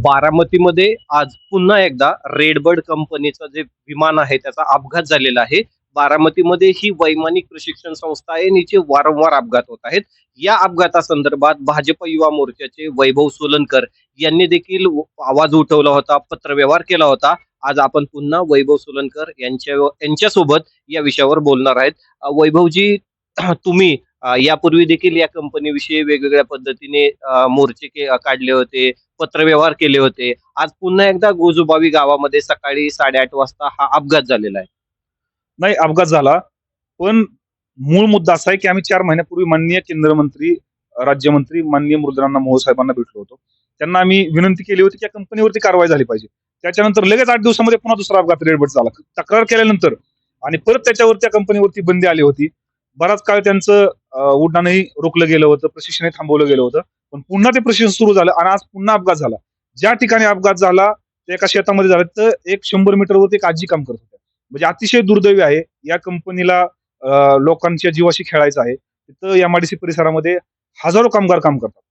बारामतीमध्ये आज पुन्हा एकदा रेडबर्ड कंपनीचं जे विमान आहे त्याचा अपघात झालेला आहे. बारामतीमध्ये ही वैमानिक प्रशिक्षण संस्था आहे आणि इथे वारंवार अपघात होत आहेत. या अपघातासंदर्भात भाजप युवा मोर्चाचे वैभव सोलनकर यांनी देखील आवाज उठवला होता, पत्रव्यवहार केला होता. आज आपण पुन्हा वैभव सोलनकर यांच्यासोबत या विषयावर बोलणार आहेत. वैभवजी, तुम्ही यापूर्वी देखील या कंपनीविषयी वेगवेगळ्या पद्धतीने मोर्चे काढले होते, पत्रव्यवहार केले होते. आज पुन्हा एकदा गोजूबावी गावामध्ये सकाळी 8:30 वाजता हा अपघात झालेला आहे. नाही, अपघात झाला. पण मूळ मुद्दा असा आहे की आम्ही 4 महिन्यापूर्वी माननीय केंद्र मंत्री, राज्यमंत्री माननीय मृदुलांना मोहोळ साहेबांना भेटलो होतो. त्यांना आम्ही विनंती केली होती की या कंपनीवरती कारवाई झाली पाहिजे. त्याच्यानंतर लगेच 8 दिवसामध्ये पुन्हा दुसरा अपघात रेडबर्ड झाला. तक्रार केल्यानंतर आणि परत त्याच्यावर त्या कंपनीवरती बंदी आली होती. बराच काळ त्यांचं उड्डाणही रोखलं गेलं होतं, प्रशिक्षणही थांबवलं गेलं होतं. पण पुन्हा ते प्रशिक्षण सुरू झालं आणि आज पुन्हा अपघात झाला. ज्या ठिकाणी अपघात झाला ते एका शेतामध्ये झाला, तर एक 100 मीटरवरती एक आजी काम करत होत्या. म्हणजे अतिशय दुर्दैवी आहे. या कंपनीला लोकांच्या जीवाशी खेळायचं आहे. तिथं एमआयडीसी परिसरामध्ये हजारो कामगार काम करतात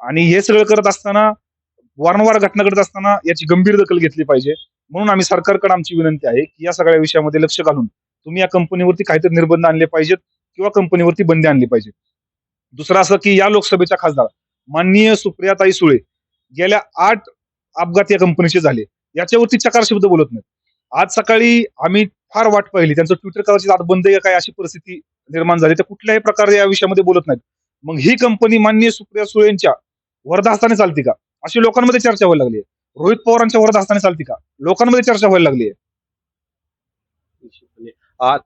आणि हे सगळं करत असताना, वारंवार घटना घडत असताना याची गंभीर दखल घेतली पाहिजे. म्हणून आम्ही सरकारकडे आमची विनंती आहे की या सगळ्या विषयामध्ये लक्ष घालून तुम्ही या कंपनीवरती काहीतरी निर्बंध आणले पाहिजेत किंवा कंपनीवरती बंदी आणली पाहिजे. दुसरं असं की या लोकसभेच्या खासदार माननीय सुप्रियाताई सुळे गेल्या 8 अपघात या कंपनीचे झाले. याच्यावरती चकार शब्द बोलत नाहीत. आज सकाळी आम्ही फार वाट पाहिली. त्यांचं ट्विटर कदाचित आज बंद आहे काय अशी परिस्थिती निर्माण झाली. तर कुठल्याही प्रकारे या विषयामध्ये बोलत नाहीत. मग ही कंपनी माननीय सुप्रिया सुळेंच्या वरदहस्ताने चालते का? अशी लोकांमध्ये चर्चा व्हायला लागली आहे. रोहित पवारांच्या वरदहस्ताने चालते का? लोकांमध्ये चर्चा व्हायला लागली आहे.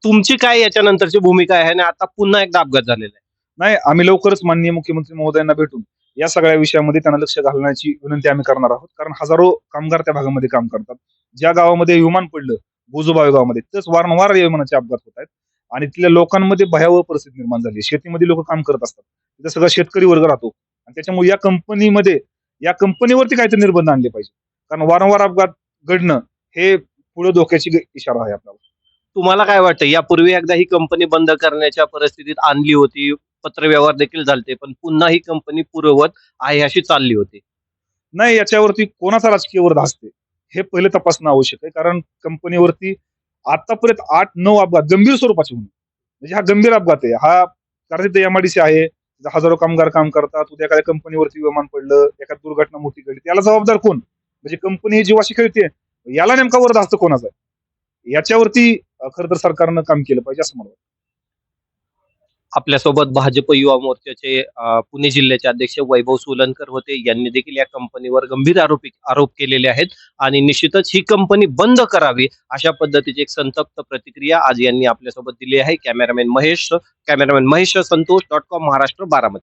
तुमची काय याच्यानंतरची भूमिका आहे आणि आता पुन्हा एकदा अपघात झालेला आहे? नाही, आम्ही लवकरच माननीय मुख्यमंत्री महोदयांना भेटून या सगळ्या विषयामध्ये त्यांना लक्ष घालण्याची विनंती आम्ही करणार आहोत. कारण हजारो कामगार त्या भागामध्ये काम करतात. ज्या गावामध्ये विमान पडलं, गोजूबावी गावामध्ये, तेच वारंवार विमानाचे अपघात होत आहेत आणि तिथल्या लोकांमध्ये भयावह परिस्थिती निर्माण झाली. शेतीमध्ये लोक काम करत असतात. तिथे सगळा शेतकरी वर्ग राहतो आणि त्याच्यामुळे या कंपनीवरती काहीतरी निर्बंध आणले पाहिजे. कारण वारंवार अपघात घडणं हे पुढे धोक्याची इशारा आहे आपल्याला. तुम्हाला काय वाटतं, यापूर्वी एकदा ही कंपनी बंद करण्याच्या परिस्थितीत आणली होती, पत्रव्यवहार देखील झालते, पण पुन्हा ही कंपनी पूर्ववत आहे अशी चालली होती? नाही, याच्यावरती कोणाचा राजकीय वरद असते हे पहिले तपासणं आवश्यक आहे. कारण कंपनीवरती आतापर्यंत 8-9 अपघात गंभीर स्वरूपाचे होणे, म्हणजे हा गंभीर अपघात आहे. हा कारण तिथे एमआयडीसी आहे, तिथे हजारो कामगार काम करतात. उद्या एखाद्या कंपनीवरती विमान पडलं, एखादी दुर्घटना मोठी घडली, त्याला जबाबदार कोण? म्हणजे कंपनी जीवाशी खेळते, याला नेमका वरद असतं कोणाचा आहे? याच्यावरती खरं तर सरकारनं काम केलं पाहिजे असं मला वाटतं. आपल्यासोबत भाजप युवा मोर्चाचे पुणे जिल्ह्याचे अध्यक्ष वैभव सोलनकर होते. यांनी देखील या कंपनीवर गंभीर आरोप केलेले आहेत आणि निश्चितच ही कंपनी बंद करावी अशा पद्धतीची एक संतप्त प्रतिक्रिया आज यांनी आपल्यासोबत दिली आहे. Cameraman Mahesh Santosh .com Maharashtra, Baramati.